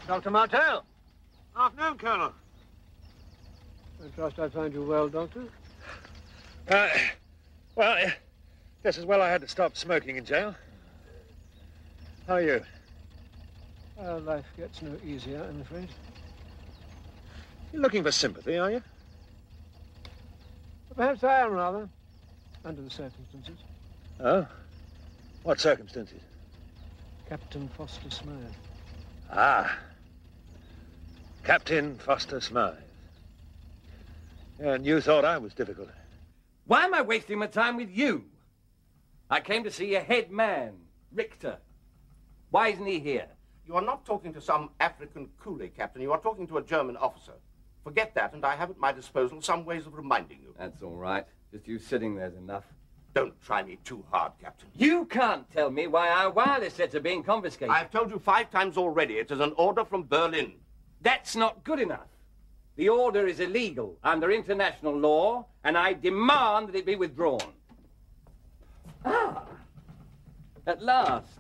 Dr. Martell. Afternoon, Colonel. I trust I find you well, Doctor. Well, just as well I had to stop smoking in jail. How are you? Life gets no easier, I'm afraid. You're looking for sympathy, are you? Perhaps I am, rather, under the circumstances. Oh? What circumstances? Captain Foster Smythe. Ah. Captain Foster Smythe. And you thought I was difficult. Why am I wasting my time with you? I came to see your head man, Richter. Why isn't he here? You are not talking to some African coolie, Captain. You are talking to a German officer. Forget that, and I have at my disposal some ways of reminding you. That's all right. Just you sitting there's enough. Don't try me too hard, Captain. You can't tell me why our wireless sets are being confiscated. I've told you 5 times already. It is an order from Berlin. That's not good enough. The order is illegal under international law, and I demand that it be withdrawn. Ah, at last.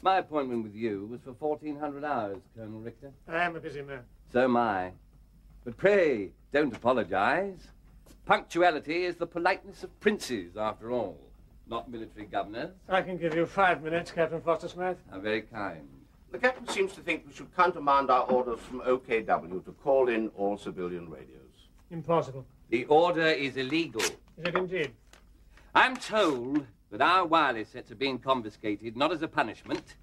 My appointment with you was for 1400 hours, Colonel Richter. I am a busy man. So am I. But pray, don't apologize. Punctuality is the politeness of princes, after all, not military governors. I can give you 5 minutes, Captain Foster Smythe. How very kind. The captain seems to think we should countermand our orders from OKW to call in all civilian radios. Impossible. The order is illegal. Is it indeed? I'm told that our wireless sets are being confiscated not as a punishment,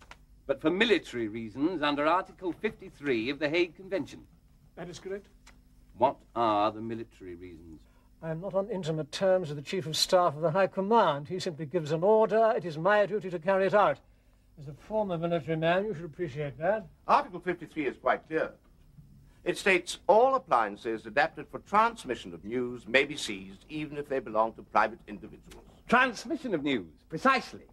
but for military reasons under Article 53 of the Hague Convention. That is correct. What are the military reasons? I am not on intimate terms with the Chief of Staff of the High Command. He simply gives an order. It is my duty to carry it out. As a former military man, you should appreciate that. Article 53 is quite clear. It states all appliances adapted for transmission of news may be seized, even if they belong to private individuals. Transmission of news, precisely.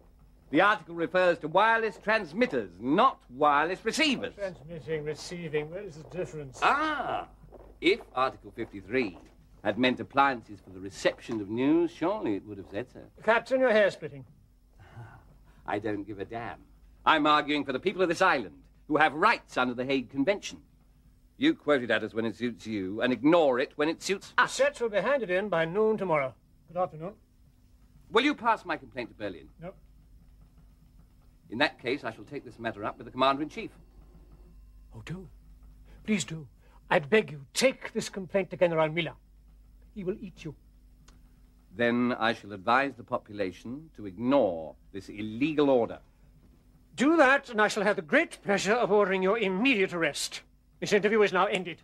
The article refers to wireless transmitters, not wireless receivers. Transmitting, receiving, where is the difference? Ah, if Article 53 had meant appliances for the reception of news, surely it would have said so. Captain, your hair splitting. I don't give a damn. I'm arguing for the people of this island, who have rights under the Hague Convention. You quote it at us when it suits you, and ignore it when it suits The us. sets will be handed in by noon tomorrow. Good afternoon. Will you pass my complaint to Berlin? No. In that case, I shall take this matter up with the Commander-in-Chief. Oh, do. Please do. I beg you, take this complaint to General Miller. He will eat you. Then I shall advise the population to ignore this illegal order. Do that, and I shall have the great pleasure of ordering your immediate arrest. This interview is now ended.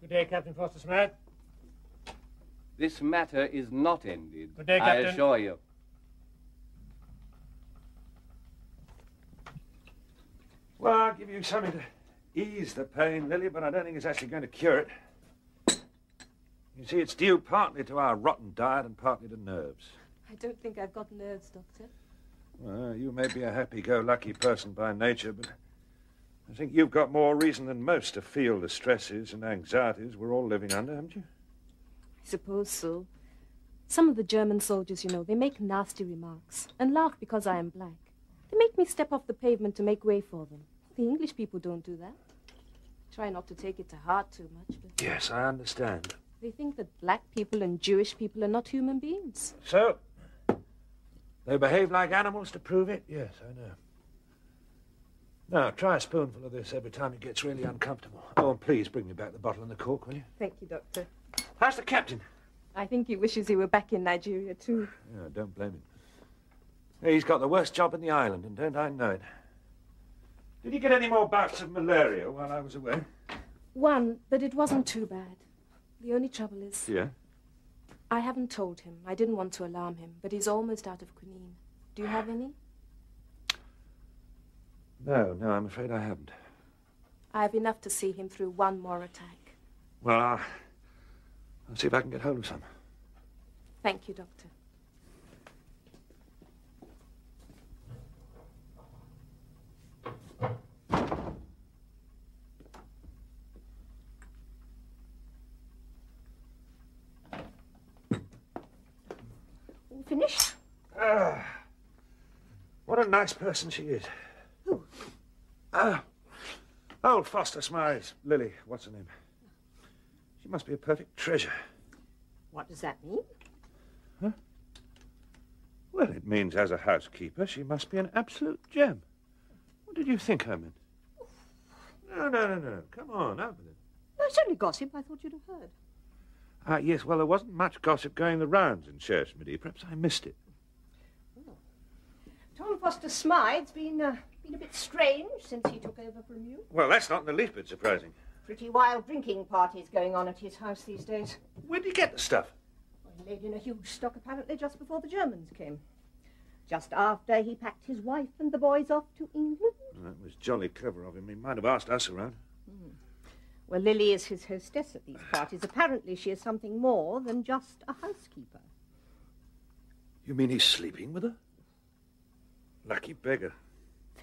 Good day, Captain Foster Smythe. This matter is not ended. Good day, Captain. I assure you. Well, I'll give you something to ease the pain, Lily, but I don't think it's actually going to cure it. You see, it's due partly to our rotten diet and partly to nerves. I don't think I've got nerves, Doctor. Well, you may be a happy-go-lucky person by nature, but I think you've got more reason than most to feel the stresses and anxieties we're all living under, haven't you? I suppose so. Some of the German soldiers, you know, they make nasty remarks and laugh because I am black. They make me step off the pavement to make way for them. The English people don't do that. Try not to take it to heart too much, but... Yes, I understand. They think that black people and Jewish people are not human beings. So, they behave like animals to prove it? Yes, I know. Now, try a spoonful of this every time it gets really uncomfortable. Oh, and please bring me back the bottle and the cork, will you? Thank you, Doctor. How's the captain? I think he wishes he were back in Nigeria, too. Yeah, don't blame him. He's got the worst job in the island, and don't I know it? Did you get any more bouts of malaria while I was away? One, but it wasn't too bad. The only trouble is... Yeah? I haven't told him. I didn't want to alarm him, but he's almost out of quinine. Do you have any? No, I'm afraid I haven't. I have enough to see him through one more attack. Well, I'll see if I can get hold of some. Thank you, Doctor. Finished? What a nice person she is. Who? Old Foster Smythe's Lily, what's her name? She must be a perfect treasure. What does that mean? Huh? Well, it means as a housekeeper, she must be an absolute gem. What did you think I meant? No. Come on, open it. No, it's only gossip. I thought you'd have heard. Yes, well, there wasn't much gossip going the rounds in Shershmedy. Perhaps I missed it. Oh. Tom Foster Smythe's been a bit strange since he took over from you. Well, that's not in the least bit surprising. Pretty wild drinking parties going on at his house these days. Where did he get the stuff? Well, he laid in a huge stock apparently just before the Germans came. Just after he packed his wife and the boys off to England. That was jolly clever of him. He might have asked us around. Well, Lily is his hostess at these parties. Apparently she is something more than just a housekeeper. You mean he's sleeping with her? Lucky beggar.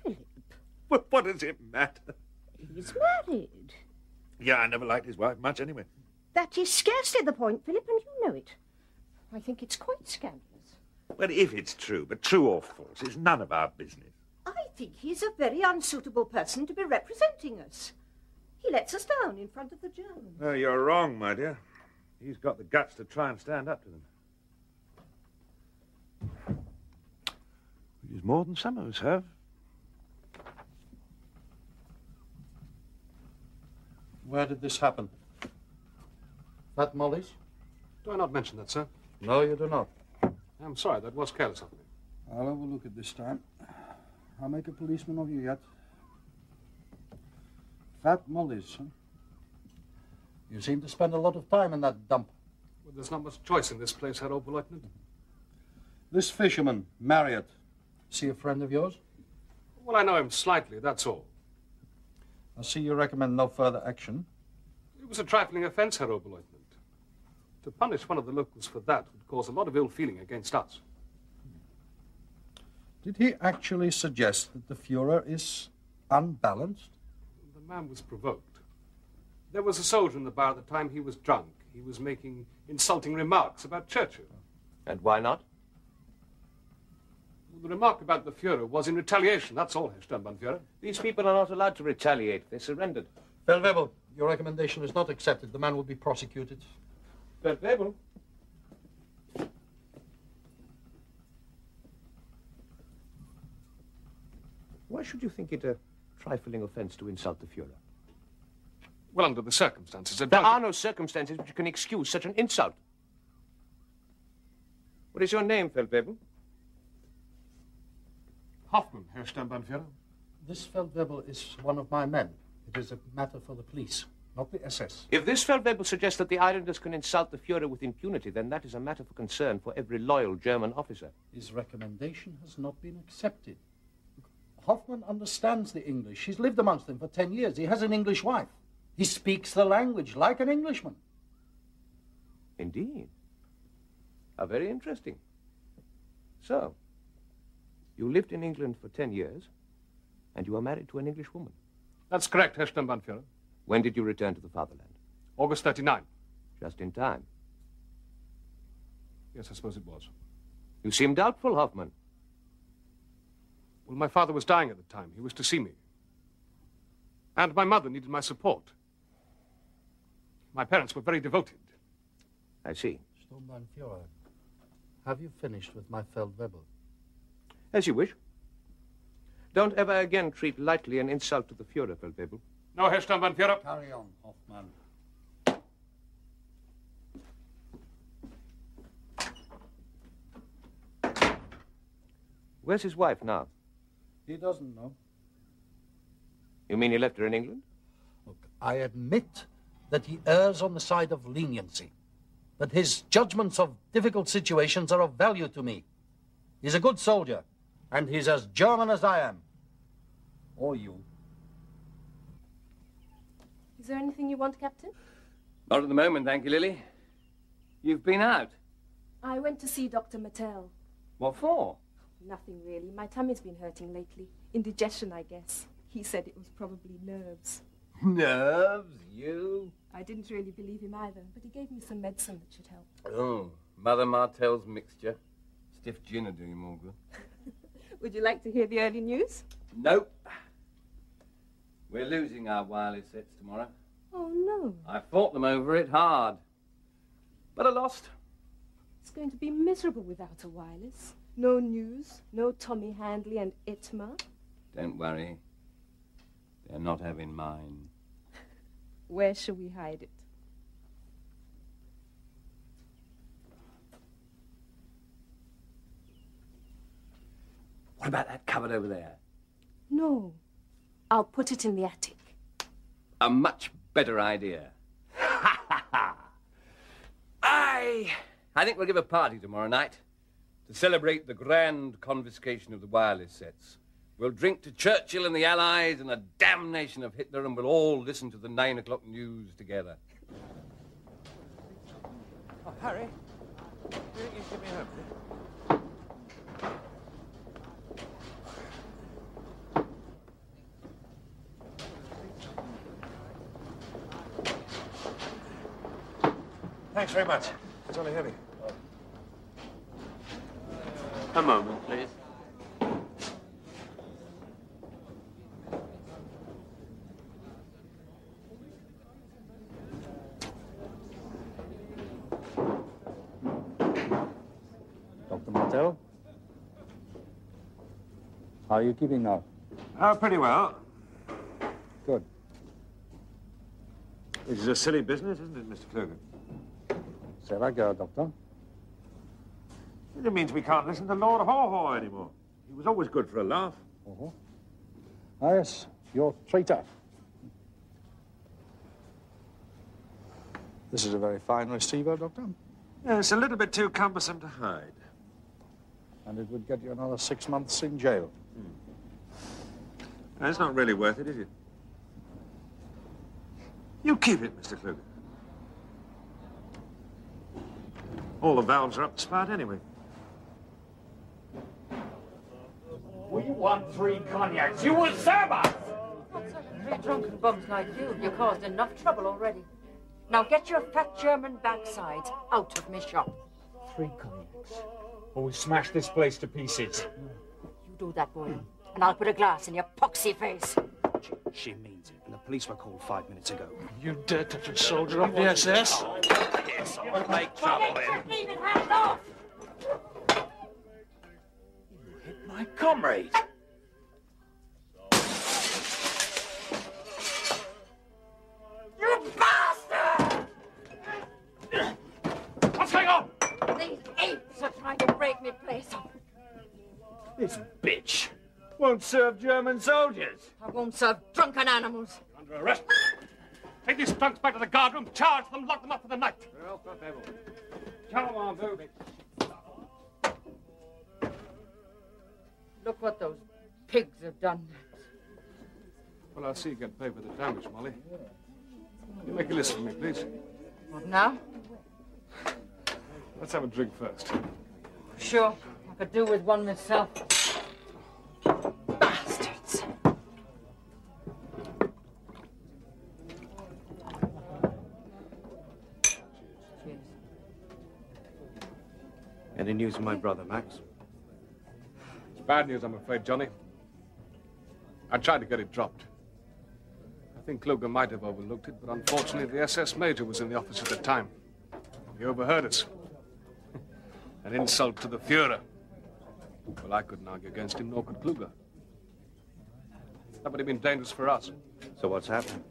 Philip. Well, what does it matter? He's married. Yeah, I never liked his wife much anyway. That is scarcely the point, Philip, and you know it. I think it's quite scandalous. Well, if it's true, but true or false, it's none of our business. I think he's a very unsuitable person to be representing us. He lets us down in front of the Germans. No, you're wrong, my dear. He's got the guts to try and stand up to them. Which is more than some of us have. Where did this happen? Fat Molly's? Do I not mention that, sir? No, you do not. I'm sorry, that was careless of me. I'll have a look at this time. I'll make a policeman of you yet. Fat Molly's, huh? You seem to spend a lot of time in that dump. Well, there's not much choice in this place, Herr Oberleutnant. This fisherman, Marriott, is he a friend of yours? Well, I know him slightly, that's all. I see you recommend no further action. It was a trifling offence, Herr Oberleutnant. To punish one of the locals for that would cause a lot of ill feeling against us. Did he actually suggest that the Fuhrer is unbalanced? The man was provoked. There was a soldier in the bar at the time he was drunk. He was making insulting remarks about Churchill. And why not? The remark about the Fuhrer was in retaliation, that's all, Herr Sturmbannführer. These people are not allowed to retaliate. They surrendered. Feldwebel, your recommendation is not accepted. The man will be prosecuted. Feldwebel? Why should you think it a trifling offence to insult the Fuhrer? Well, under the circumstances... There are no circumstances which can excuse such an insult. What is your name, Feldwebel? Hoffmann, Herr Sturmbannführer. This Feldwebel is one of my men. It is a matter for the police, not the SS. If this Feldwebel suggests that the islanders can insult the Fuhrer with impunity, then that is a matter for concern for every loyal German officer. His recommendation has not been accepted. Hoffmann understands the English. He's lived amongst them for 10 years. He has an English wife. He speaks the language like an Englishman. Indeed. How very interesting. So, you lived in England for 10 years, and you are married to an English woman. That's correct, Herr Sturmbannführer. When did you return to the fatherland? August 39. Just in time. Yes, I suppose it was. You seem doubtful, Hoffmann. Well, my father was dying at the time. He was to see me. And my mother needed my support. My parents were very devoted. I see. Sturmbannführer, have you finished with my Feldwebel? As you wish. Don't ever again treat lightly an insult to the Fuhrer, Feldwebel. No, Herr Sturmbannführer. Carry on, Hoffmann. Where's his wife now? He doesn't know. You mean he left her in England? Look, I admit that he errs on the side of leniency. But his judgments of difficult situations are of value to me. He's a good soldier, and he's as German as I am. Or you. Is there anything you want, Captain? Not at the moment, thank you, Lily. You've been out. I went to see Dr. Mattel. What for? Nothing really. My tummy's been hurting lately. Indigestion, I guess. He said it was probably nerves. Nerves? You? I didn't really believe him either, but he gave me some medicine that should help. Oh, Mother Martell's mixture. Stiff gin will do you more good. Would you like to hear the early news? Nope. We're losing our wireless sets tomorrow. Oh, no. I fought them over it hard. But I lost. It's going to be miserable without a wireless. No news, no Tommy Handley and Itma. Don't worry. They're not having mine. Where shall we hide it? What about that cupboard over there? No. I'll put it in the attic. A much better idea. I think we'll give a party tomorrow night to celebrate the grand confiscation of the wireless sets. We'll drink to Churchill and the Allies and the damnation of Hitler, and we'll all listen to the 9 o'clock news together. Oh, Harry, you give me a hand. Thanks very much. It's only heavy. A moment, please. Dr. Martel? How are you keeping now? Oh, pretty well. Good. This is a silly business, isn't it, Mr. Kluger? Say like that, Doctor. It means we can't listen to Lord Haw-Haw anymore. He was always good for a laugh. Oh. Ah, yes, you're traitor. This is a very fine receiver, Doctor. Yeah, it's a little bit too cumbersome to hide. And it would get you another 6 months in jail. It's not really worth it, is it? You keep it, Mr. Kluger. All the valves are up the spout anyway. We want 3 cognacs. You will serve us! Three drunken bums like you caused enough trouble already. Now get your fat German backsides out of my shop. 3 cognacs. Or we smash this place to pieces. You do that, boy, and I'll put a glass in your poxy face. She means it, and the police were called 5 minutes ago. You dare touch a soldier of the SS? Yes, I'll make trouble then. Hands off! You hit my comrade. You bastard! What's going on? These apes are trying to break me place up. This bitch won't serve German soldiers. I won't serve drunken animals. You're under arrest. Take these drunks back to the guardroom, charge them, lock them up for the night. Come on, move it. Look what those pigs have done. Well, I'll see you get paid for the damage, Molly. You make a list for me, please. What now? Let's have a drink first. Sure, I could do with one myself. Bastards! Cheers. Any news from my brother, Max? It's bad news, I'm afraid, Johnny. I tried to get it dropped. I think Kluger might have overlooked it, but unfortunately the SS Major was in the office at the time. He overheard us. An insult to the Fuhrer. Well, I couldn't argue against him, nor could Kluger. That would have been dangerous for us. So what's happened?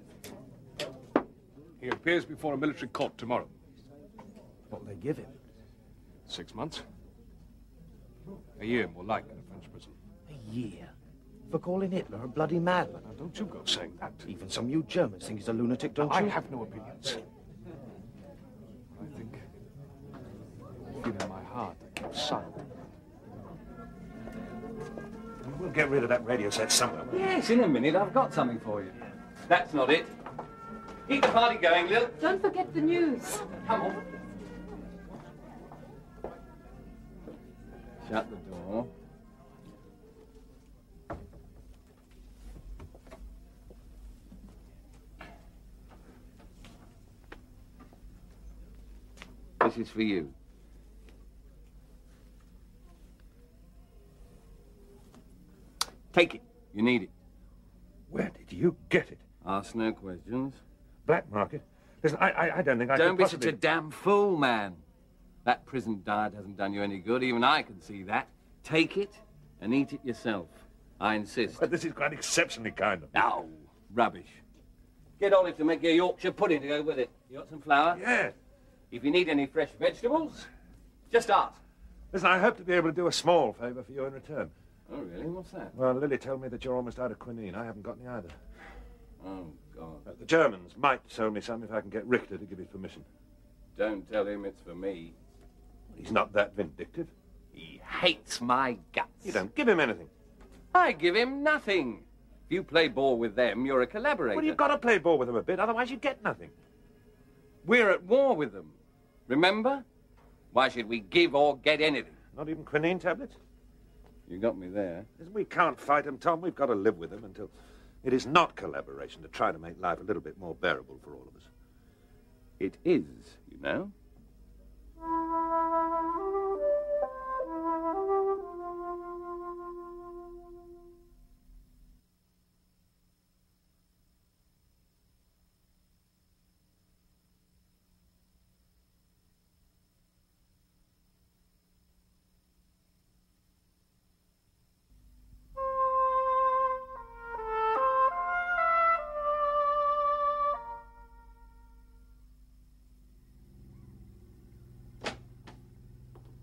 He appears before a military court tomorrow. What'll they give him? 6 months. A year, more like, in a French prison. A year? For calling Hitler a bloody madman? Now, don't you go saying that. Even some of you Germans think he's a lunatic, don't I you? have no opinions. I think, I feel in my heart, I keep silent. We'll get rid of that radio set somewhere. Yes, in a minute. I've got something for you. That's not it. Keep the party going, Lil. Don't forget the news. Come on. Shut the door. This is for you. Take it. You need it. Where did you get it? Ask no questions. Black market? Listen, I don't think I Don't could be possibly... such a damn fool, man. That prison diet hasn't done you any good. Even I can see that. Take it and eat it yourself. I insist. But this is quite exceptionally kind of you. No, rubbish. Get Olive to make you a Yorkshire pudding to go with it. You got some flour? Yeah. If you need any fresh vegetables, just ask. Listen, I hope to be able to do a small favour for you in return. Oh, really? What's that? Well, Lily told me that you're almost out of quinine. I haven't got any either. Oh, God. The Germans might sell me some if I can get Richter to give his permission. Don't tell him it's for me. He's not that vindictive. He hates my guts. You don't give him anything. I give him nothing. If you play ball with them, you're a collaborator. Well, you've got to play ball with them a bit, otherwise you get nothing. We're at war with them. Remember? Why should we give or get anything? Not even quinine tablets? You got me there. Listen, we can't fight them, Tom. We've got to live with them until... It is not collaboration to try to make life a little bit more bearable for all of us. It is, you know.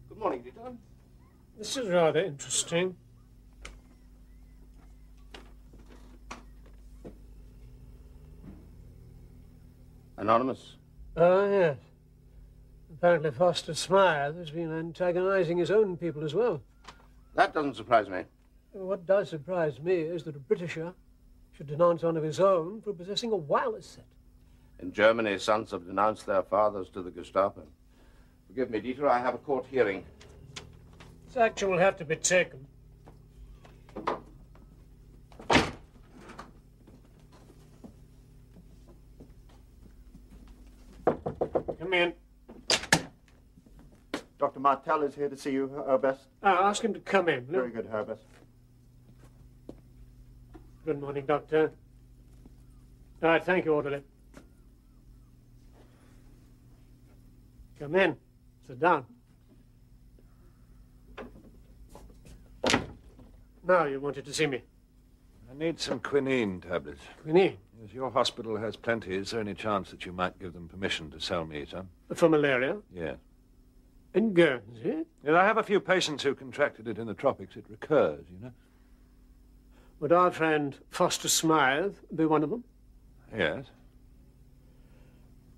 Good morning, Deacon. This is rather interesting. Anonymous? Oh, yes. Apparently Foster Smythe has been antagonizing his own people as well. That doesn't surprise me. What does surprise me is that a Britisher should denounce one of his own for possessing a wireless set. In Germany, sons have denounced their fathers to the Gestapo. Forgive me, Dieter, I have a court hearing. This action will have to be taken. Come in. Dr. Martel is here to see you, Herbest. Ask him to come in. Very good, Herbest. Good morning, Doctor. All right, thank you, Orderly. Come in. Sit down. Now you wanted to see me. I need some quinine tablets. Quinine? Yes, your hospital has plenty. Is there any chance that you might give them permission to sell me some? For malaria? Yes. In Guernsey? Yes, I have a few patients who contracted it in the tropics. It recurs, you know. Would our friend Foster Smythe be one of them? Yes.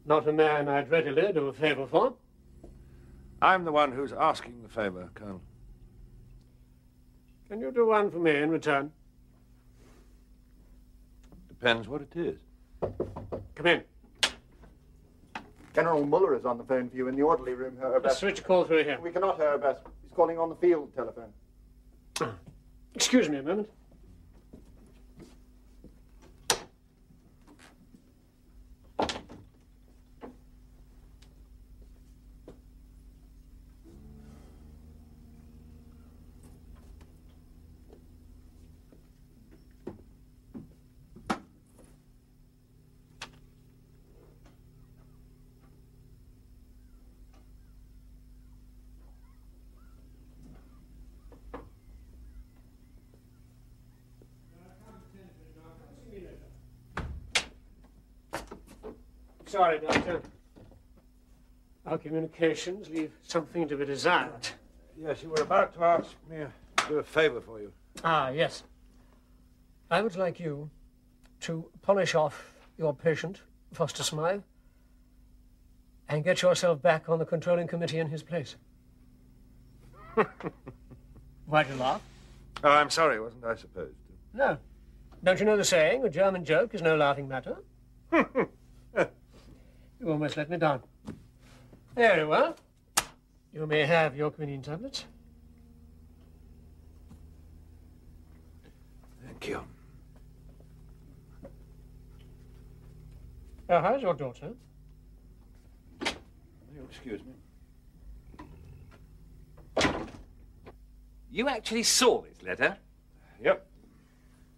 Not a man I'd readily do a favour for. I'm the one who's asking the favour, Colonel. Can you do one for me in return? Depends what it is. Come in. General Muller is on the phone for you in the orderly room, Herbest. A switch call through here. We cannot, Herbest. He's calling on the field telephone. Excuse me a moment. Sorry, Doctor. Our communications leave something to be desired. Yes, you were about to ask me to do a favour for you. Ah, yes. I would like you to polish off your patient, Foster Smythe, and get yourself back on the controlling committee in his place. Why'd you laugh? Oh, I'm sorry, wasn't I supposed to? No. Don't you know the saying, a German joke is no laughing matter? You almost let me down. Very well. You may have your quinine tablets. Thank you. How's your daughter? You'll excuse me. You actually saw this letter? Yep.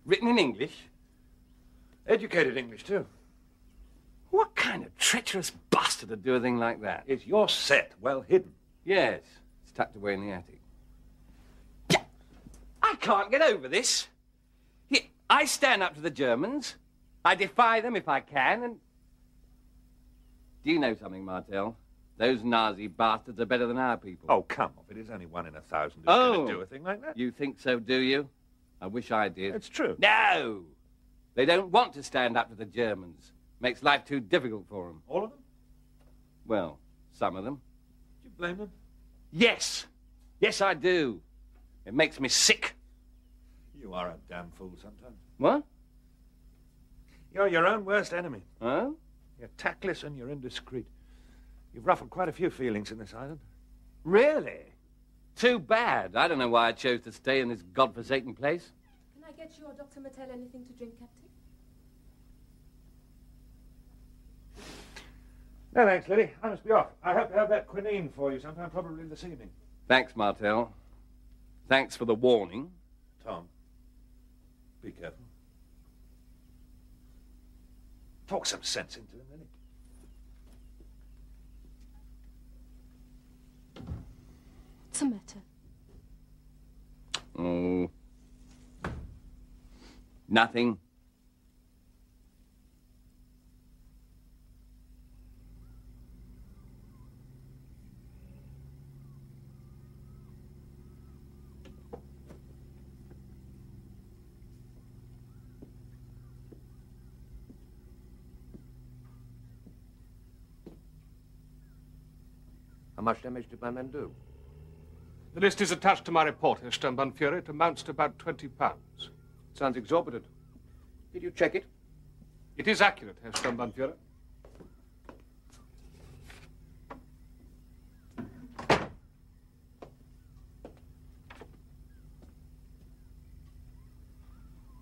Written in English? Educated English, too. What kind of treacherous bastard would do a thing like that? Is your set well hidden? Yes, it's tucked away in the attic. I can't get over this. Here, I stand up to the Germans. I defy them if I can, and... Do you know something, Martel? Those Nazi bastards are better than our people. Oh, come off. It is only 1 in 1,000 who's going to do a thing like that. You think so, do you? I wish I did. It's true. No! They don't want to stand up to the Germans. Makes life too difficult for them. All of them? Well, some of them. Do you blame them? Yes. Yes, I do. It makes me sick. You are a damn fool sometimes. What? You're your own worst enemy. Huh? You're tactless and you're indiscreet. You've ruffled quite a few feelings in this island. Really? Too bad. I don't know why I chose to stay in this godforsaken place. Can I get you or Dr. Mattel anything to drink, Captain? No, thanks, Liddy. I must be off. I hope to have that quinine for you sometime, probably this evening. Thanks, Martel. Thanks for the warning. Tom, be careful. Talk some sense into him, Liddy. What's the matter? Oh. Nothing. How much damage did my men do? The list is attached to my report, Herr Sturmbannführer. It amounts to about £20. Sounds exorbitant. Did you check it? It is accurate, Herr Sturmbannführer.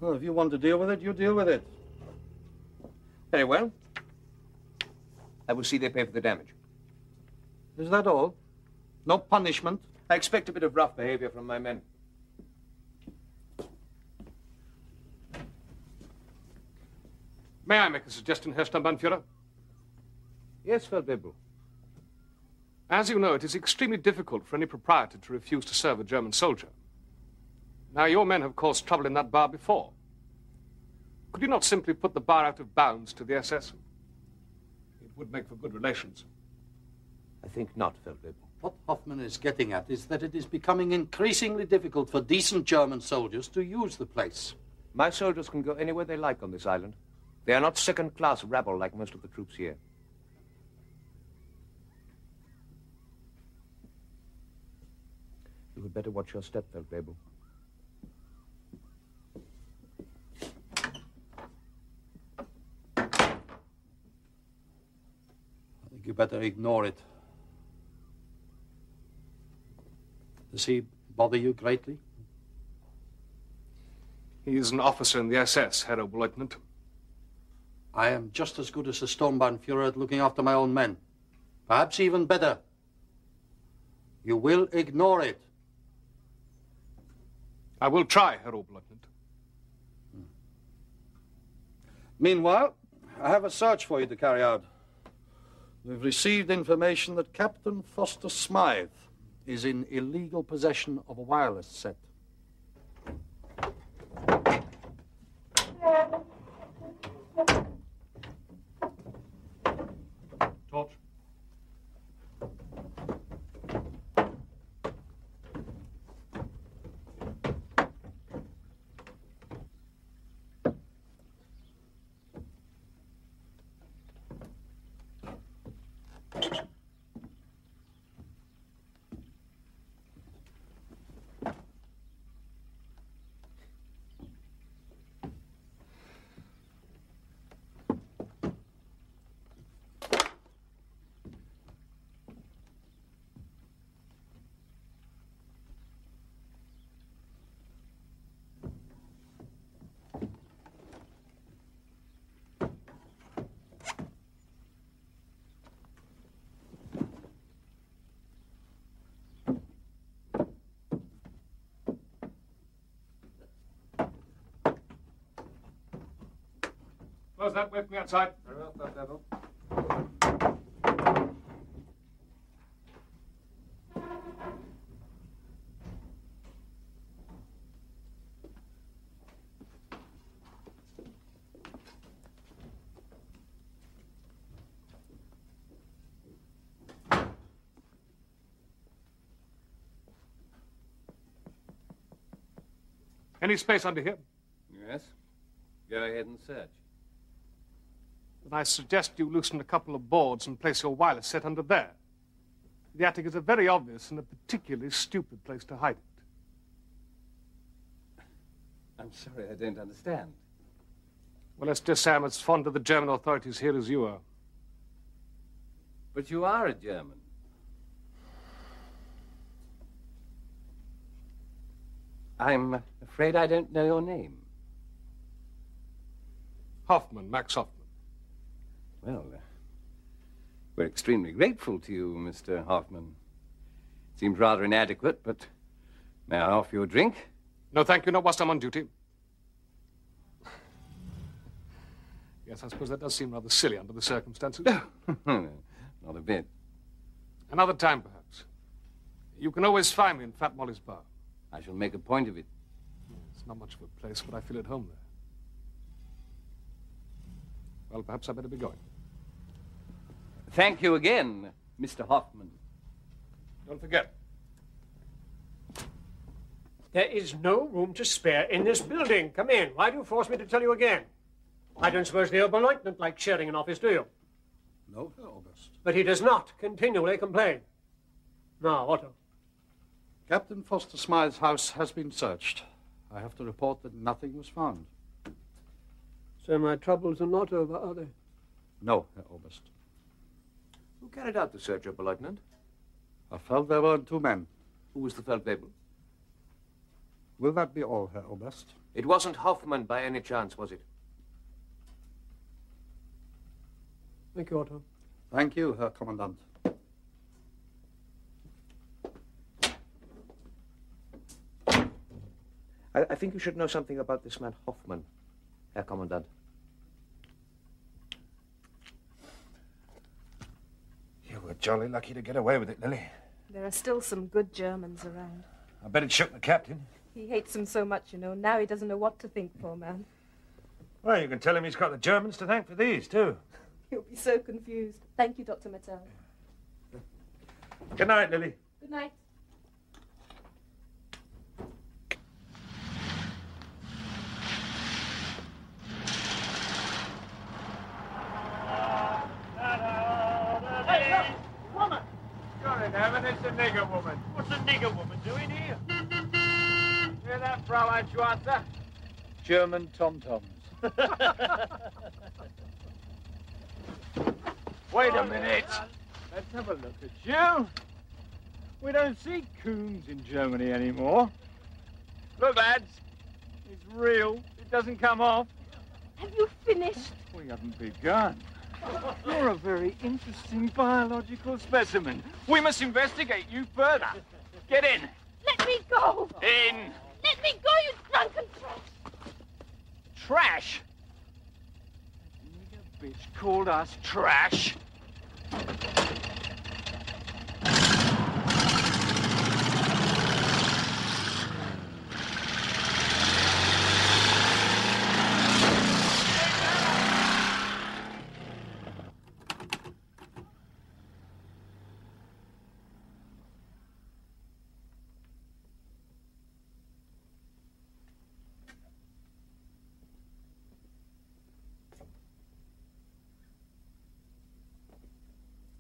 Well, if you want to deal with it, you deal with it. Very well. I will see they pay for the damage. Is that all? No punishment? I expect a bit of rough behavior from my men. May I make a suggestion, Herr Sturmbannführer? Yes, Feldwebel. As you know, it is extremely difficult for any proprietor to refuse to serve a German soldier. Now, your men have caused trouble in that bar before. Could you not simply put the bar out of bounds to the SS? It would make for good relations. I think not, Feldwebel. What Hoffman is getting at is that it is becoming increasingly difficult for decent German soldiers to use the place. My soldiers can go anywhere they like on this island. They are not second-class rabble like most of the troops here. You had better watch your step, Feldwebel. I think you better ignore it. Does he bother you greatly? He is an officer in the SS, Herr Oberleutnant. I am just as good as a Sturmbannführer at looking after my own men. Perhaps even better. You will ignore it. I will try, Herr Oberleutnant. Meanwhile, I have a search for you to carry out. We've received information that Captain Foster Smythe is in illegal possession of a wireless set. Torch. Close that, wait for me outside. Very well, that devil. Any space under here? Yes. Go ahead and search. Then I suggest you loosen a couple of boards and place your wireless set under there. The attic is a very obvious and a particularly stupid place to hide it. I'm sorry, I don't understand. Well, let's just say I'm as fond of the German authorities here as you are. But you are a German. I'm afraid I don't know your name. Hoffman, Max Hoffman. Well, we're extremely grateful to you, Mr. Hoffman. Seems rather inadequate, but may I offer you a drink? No, thank you, not whilst I'm on duty. Yes, I suppose that does seem rather silly under the circumstances. Not a bit. Another time, perhaps. You can always find me in Fat Molly's bar. I shall make a point of it. It's not much of a place, but I feel at home there. Well, perhaps I better be going. Thank you again, Mr. Hoffman. Don't forget. There is no room to spare in this building. Come in. Why do you force me to tell you again? I don't suppose the Oberleutnant likes sharing an office, do you? No, Herr Oberst. But he does not continually complain. Now, Otto. Captain Foster Smythe's house has been searched. I have to report that nothing was found. So my troubles are not over, are they? No, Herr Oberst. Who carried out the search, Oberleutnant? A Feldwebel and 2 men. Who was the Feldwebel? Will that be all, Herr Oberst? It wasn't Hoffman by any chance, was it? Thank you, Otto. Thank you, Herr Commandant. I think you should know something about this man Hoffman, Herr Commandant. You were jolly lucky to get away with it, Lily. There are still some good Germans around. I bet it shook the captain. He hates them so much, you know. Now he doesn't know what to think, poor man. Well, you can tell him he's got the Germans to thank for these, too. He'll be so confused. Thank you, Dr. Mattel. Good night, Lily. Good night. Hey, look! Woman! Good in heaven, it's a nigger woman. What's a nigger woman doing here? Hear that, Fraulein Schwarzer? German tom-toms. Wait a minute. Let's have a look at you. We don't see coons in Germany anymore. Look, lads. It's real. It doesn't come off. Have you finished? We haven't begun. You're a very interesting biological specimen. We must investigate you further. Get in. Let me go! In. Let me go, you drunken trash! Trash? That nigger bitch called us trash.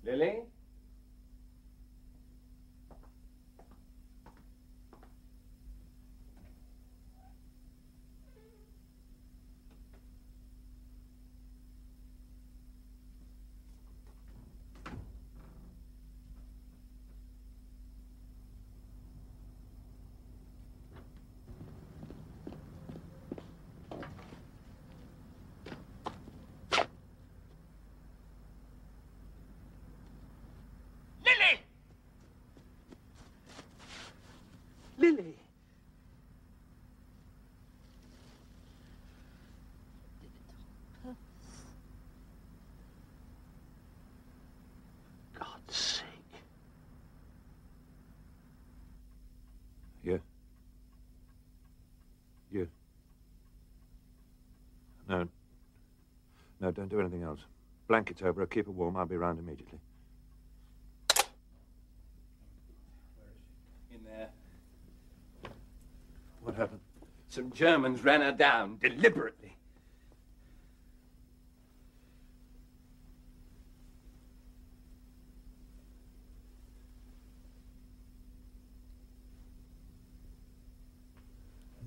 Lily? No, don't do anything else. Blankets over her, keep her warm. I'll be round immediately. In there. What happened? Some Germans ran her down deliberately.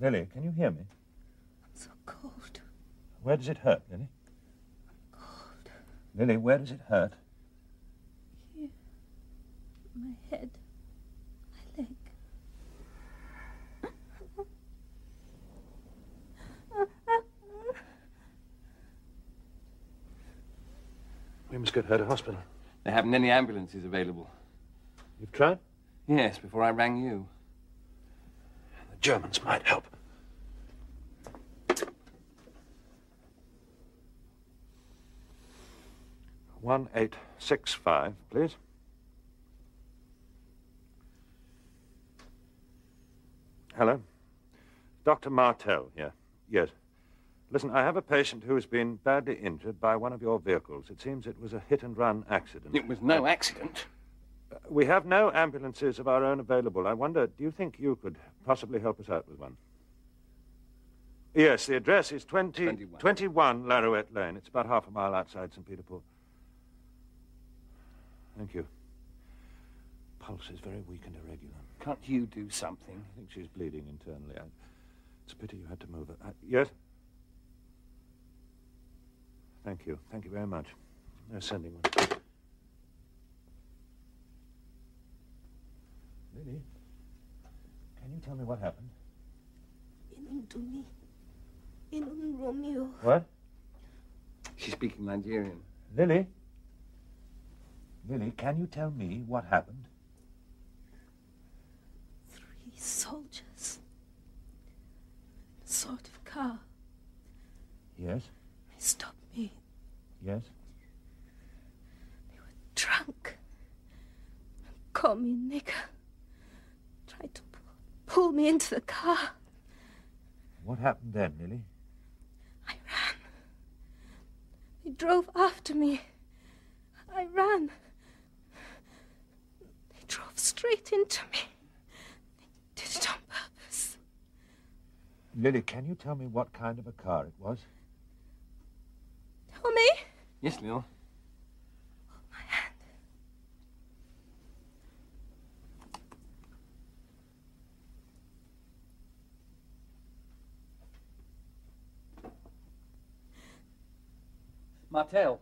Lily, can you hear me? I'm so cold. Where does it hurt, Lily? Cold. Lily, where does it hurt? Here. My head. My leg. We must get her to hospital. They haven't any ambulances available. You've tried? Yes, before I rang you. The Germans might help. "1865, please. Hello. Dr. Martell here. Yes. Listen, I have a patient who has been badly injured by one of your vehicles. It seems it was a hit-and-run accident. It was no accident. We have no ambulances of our own available. I wonder, do you think you could possibly help us out with one? Yes, the address is 21 Larouette Lane. It's about half a mile outside St. Peter Port. Thank you. Pulse is very weak and irregular. Can't you do something? I think she's bleeding internally. It's a pity you had to move her. Yes? Thank you. Thank you very much. They're sending one. Lily, can you tell me what happened? In Romeo. What? She's speaking Nigerian. Lily? Lily, can you tell me what happened? 3 soldiers. In a sort of car. Yes? They stopped me. Yes? They were drunk. Called me nigger. Tried to pull me into the car. What happened then, Lily? I ran. They drove after me. I ran. They drove straight into me. They did it on purpose. Lily, can you tell me what kind of a car it was? Tell me? Yes, Lil. My hand. Martell.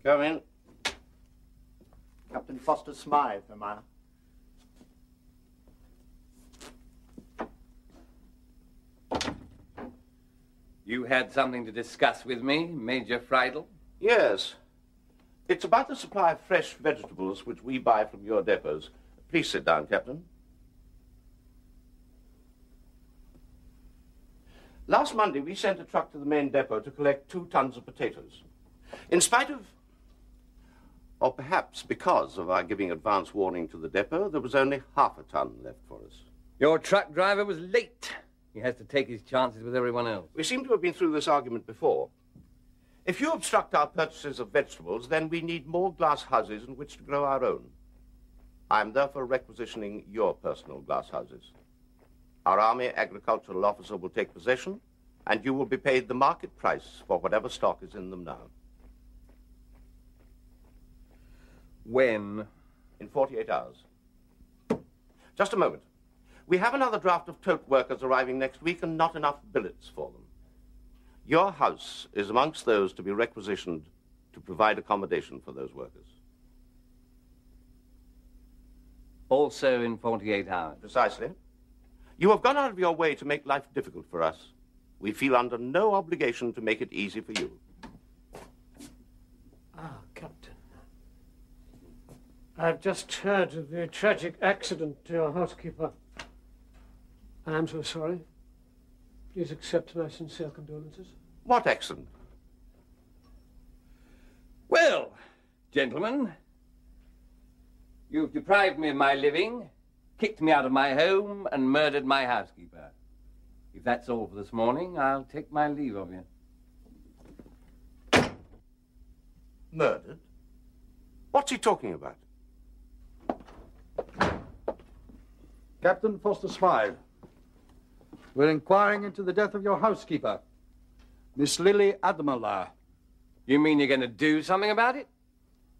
Come in. Captain Foster Smythe, am I? You had something to discuss with me, Major Friedel? Yes. It's about the supply of fresh vegetables which we buy from your depots. Please sit down, Captain. Last Monday, we sent a truck to the main depot to collect 2 tons of potatoes. In spite of, or perhaps because of our giving advance warning to the depot, there was only half a ton left for us. Your truck driver was late. He has to take his chances with everyone else. We seem to have been through this argument before. If you obstruct our purchases of vegetables, then we need more glass houses in which to grow our own. I am therefore requisitioning your personal glass houses. Our Army agricultural officer will take possession, and you will be paid the market price for whatever stock is in them now. When? In 48 hours. Just a moment. We have another draft of tote workers arriving next week and not enough billets for them. Your house is amongst those to be requisitioned to provide accommodation for those workers. Also in 48 hours. Precisely. You have gone out of your way to make life difficult for us. We feel under no obligation to make it easy for you. Ah, Captain. I've just heard of the tragic accident to your housekeeper. I am so sorry. Please accept my sincere condolences. What accident? Well, gentlemen, you've deprived me of my living, kicked me out of my home, and murdered my housekeeper. If that's all for this morning, I'll take my leave of you. Murdered? What's he talking about? Captain Foster Smythe, we're inquiring into the death of your housekeeper, Miss Lily Adamala. You mean you're going to do something about it?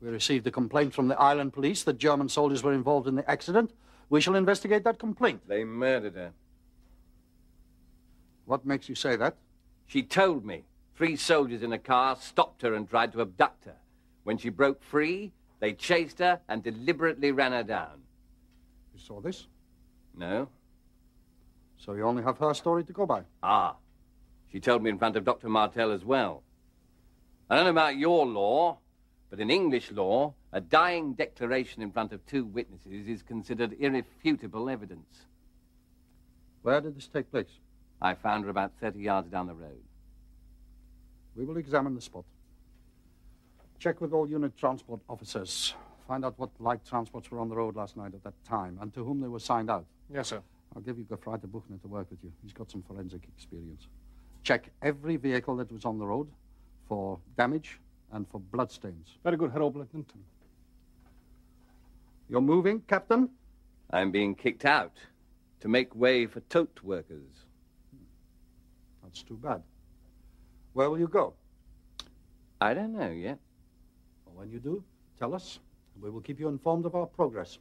We received a complaint from the island police that German soldiers were involved in the accident. We shall investigate that complaint. They murdered her. What makes you say that? She told me. 3 soldiers in a car stopped her and tried to abduct her. When she broke free, they chased her and deliberately ran her down. You saw this? No. So you only have her story to go by? Ah. She told me in front of Dr. Martel as well. I don't know about your law, but in English law, a dying declaration in front of 2 witnesses is considered irrefutable evidence. Where did this take place? I found her about 30 yards down the road. We will examine the spot. Check with all unit transport officers. Find out what light transports were on the road last night at that time and to whom they were signed out. Yes, sir. I'll give you Gefreiter Buchner to work with you. He's got some forensic experience. Check every vehicle that was on the road for damage and for bloodstains. Very good, Herr Oberleutnant. You're moving, Captain? I'm being kicked out to make way for tote workers. That's too bad. Where will you go? I don't know yet. Well, when you do, tell us, and we will keep you informed of our progress.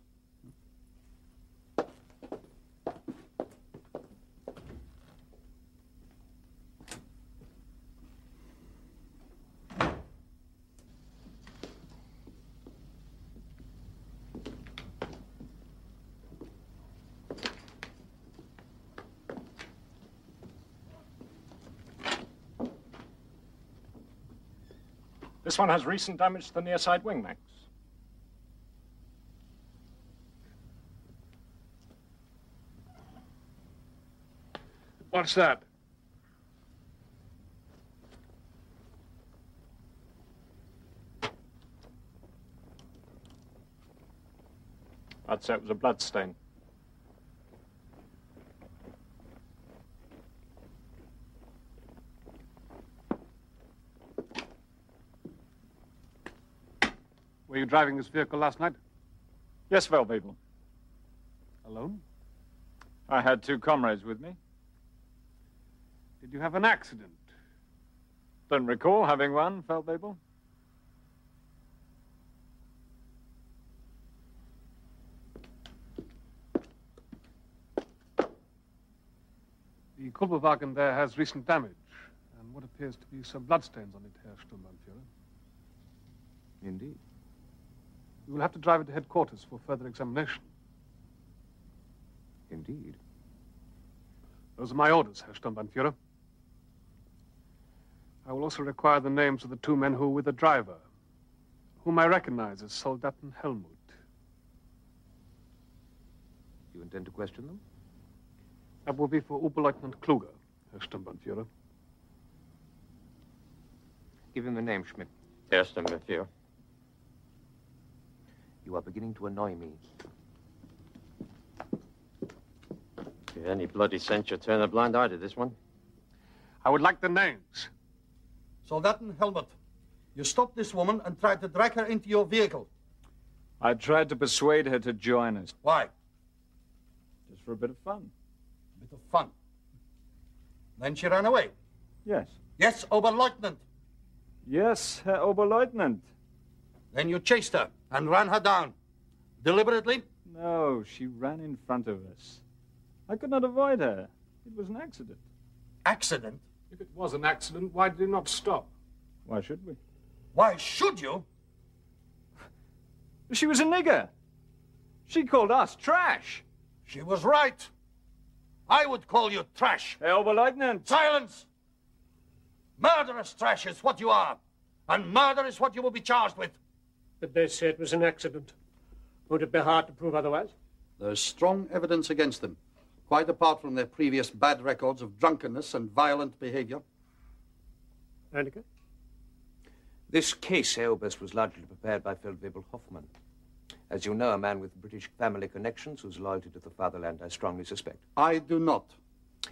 This one has recent damage to the near side wing, Max. What's that? I'd say it was a blood stain. Were you driving this vehicle last night? Yes, Feldwebel. Alone? I had 2 comrades with me. Did you have an accident? Don't recall having one, Feldwebel. The Kulberwagen there has recent damage, and what appears to be some bloodstains on it, Herr Sturmbannführer. Indeed. You will have to drive it to headquarters for further examination. Indeed. Those are my orders, Herr Sturmbannführer. I will also require the names of the 2 men who were with the driver, whom I recognize as Soldaten Helmut. You intend to question them? That will be for Oberleutnant Kluger, Herr Sturmbannführer. Give him the name, Schmidt. Yes, monsieur. You are beginning to annoy me. If you had any bloody sense, you'd turn a blind eye to this one. I would like the names. Soldaten Helmut, you stopped this woman and tried to drag her into your vehicle. I tried to persuade her to join us. Why? Just for a bit of fun. A bit of fun. Then she ran away. Yes. Yes, Oberleutnant. Yes, Herr Oberleutnant. Then you chased her and ran her down. Deliberately? No, she ran in front of us. I could not avoid her. It was an accident. Accident? If it was an accident, why did you not stop? Why should we? Why should you? She was a nigger. She called us trash. She was right. I would call you trash. Herr Oberleutnant. Silence! Murderous trash is what you are. And murder is what you will be charged with. But they say it was an accident. Would it be hard to prove otherwise? There's strong evidence against them, quite apart from their previous bad records of drunkenness and violent behavior. Annika? This case, Herr Oberst, was largely prepared by Feldwebel Hoffmann. As you know, a man with British family connections whose loyalty to the fatherland I strongly suspect. I do not.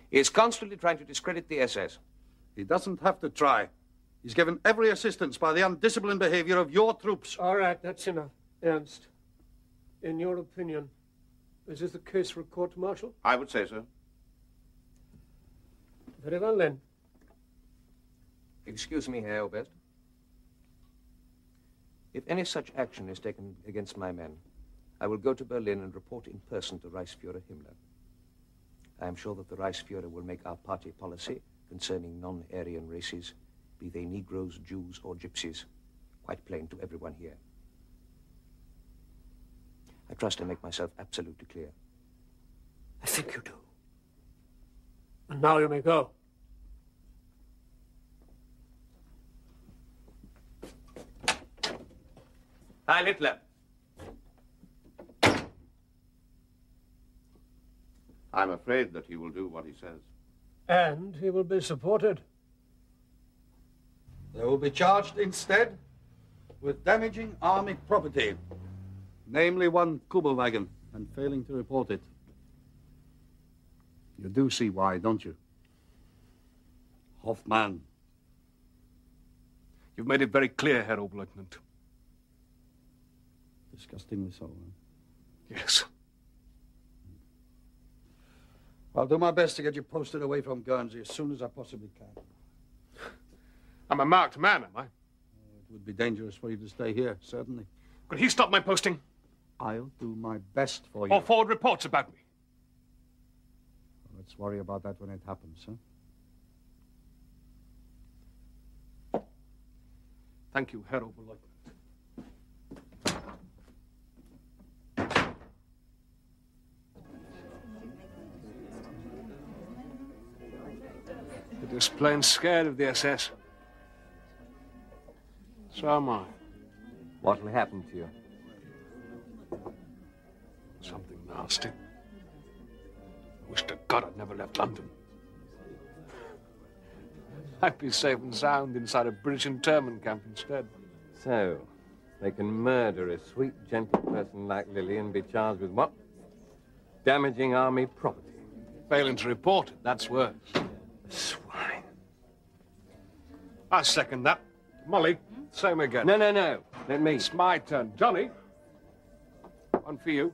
He is constantly trying to discredit the SS. He doesn't have to try. He's given every assistance by the undisciplined behavior of your troops. All right, that's enough. Ernst, in your opinion, is this the case for a court-martial? I would say so. Very well, then. Excuse me, Herr Oberst. If any such action is taken against my men, I will go to Berlin and report in person to Reichsfuhrer Himmler. I am sure that the Reichsfuhrer will make our party policy concerning non-Aryan races, be they Negroes, Jews, or Gypsies, quite plain to everyone here. I trust I make myself absolutely clear. I think you do. And now you may go. Heil Hitler. I'm afraid that he will do what he says. And he will be supported. They will be charged instead with damaging army property, namely one Kubelwagen, and failing to report it. You do see why, don't you? Hoffmann. You've made it very clear, Herr Oberleutnant. Disgustingly so, huh? Yes. I'll do my best to get you posted away from Guernsey as soon as I possibly can. I'm a marked man, am I? It would be dangerous for you to stay here, certainly. Could he stop my posting? I'll do my best for you. Or forward reports about me? Let's worry about that when it happens, huh? Thank you, Herr Oberleutnant. You're just plain scared of the SS. So am I. What'll happen to you? Something nasty. I wish to God I'd never left London. I'd be safe and sound inside a British internment camp instead. So, they can murder a sweet, gentle person like Lily and be charged with what? Damaging army property. Failing to report it, that's worse. Swine. I second that. Molly, same again. No. Let me. It's my turn. Johnny, one for you.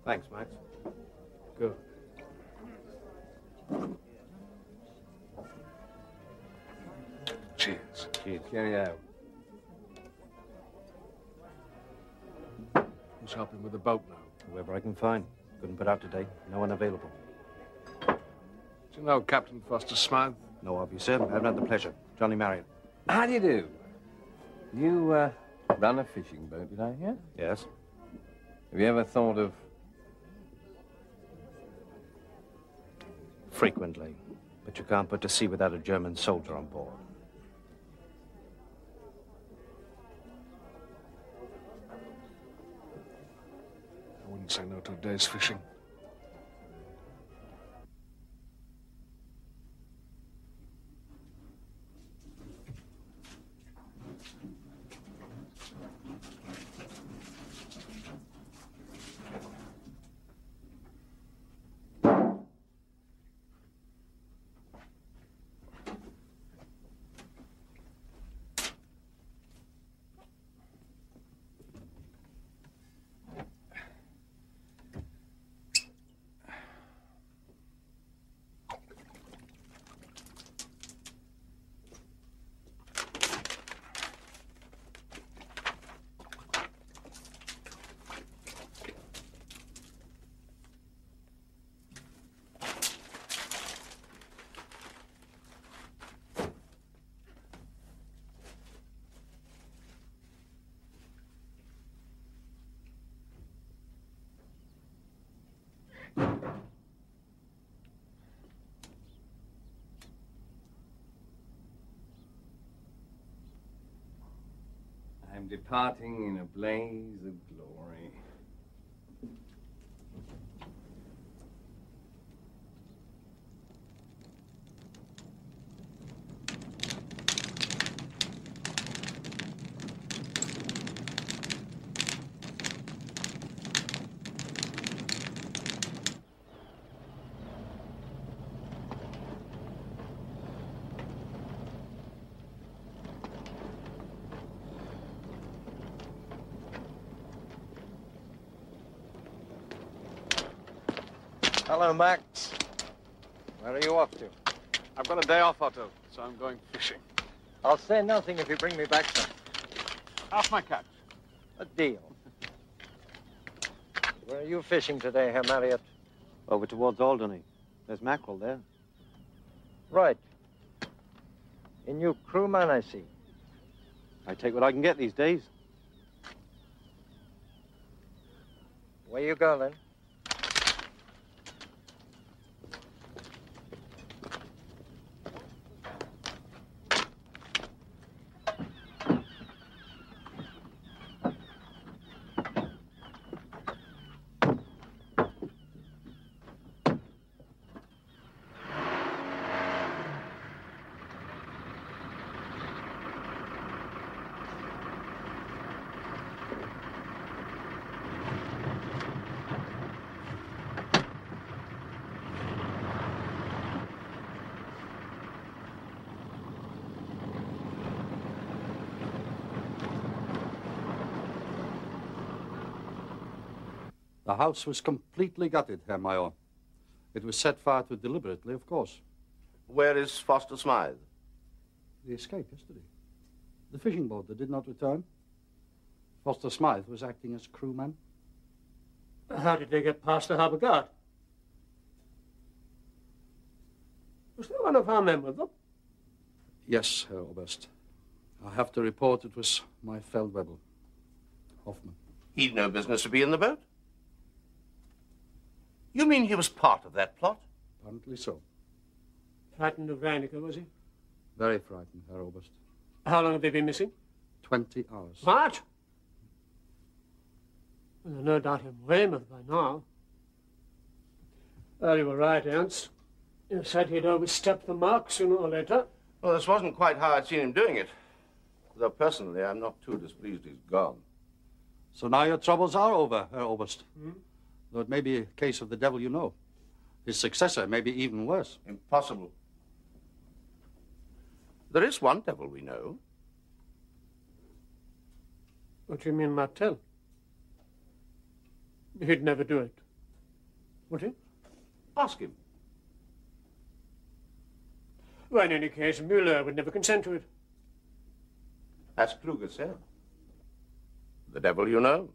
Thanks, Max. Good. Cheers. Cheers. Cheerio. Who's helping with the boat now? Whoever I can find. Couldn't put out today. No one available. Do you know Captain Foster Smythe? No, of you, sir. I haven't had the pleasure. Johnny Marriott. How do you do? You, run a fishing boat, did I hear? Yes. Have you ever thought of... Frequently. But you can't put to sea without a German soldier on board. I wouldn't say no to a day's fishing. I'm departing in a blaze of glory. Hello, Max. Where are you off to? I've got a day off, Otto, so I'm going fishing. I'll say nothing if you bring me back some. Half my catch. A deal. Where are you fishing today, Herr Marriott? Over towards Alderney. There's mackerel there. Right. A new crewman, I see. I take what I can get these days. Where you go, then? The house was completely gutted, Herr Major. It was set fire to deliberately, of course. Where is Foster Smythe? He escaped yesterday. The fishing boat that did not return. Foster Smythe was acting as crewman. How did they get past the harbour guard? Was there one of our men with them? Yes, Herr Oberst. I have to report it was my Feldwebel, Hoffman. He'd no business to be in the boat. You mean he was part of that plot? Apparently so. Frightened of Reinecker, was he? Very frightened, Herr Oberst. How long have they been missing? 20 hours. What? Well, there's no doubt in Weymouth by now. Well, you were right, Ernst. You said he'd overstepped the mark sooner or later. Well, this wasn't quite how I'd seen him doing it. Though personally, I'm not too displeased he's gone. So now your troubles are over, Herr Oberst. Though it may be a case of the devil you know. His successor may be even worse. Impossible. There is one devil we know. What do you mean, Martel? He'd never do it. Would he? Ask him. Well, in any case, Müller would never consent to it. As Kluger said. The devil you know.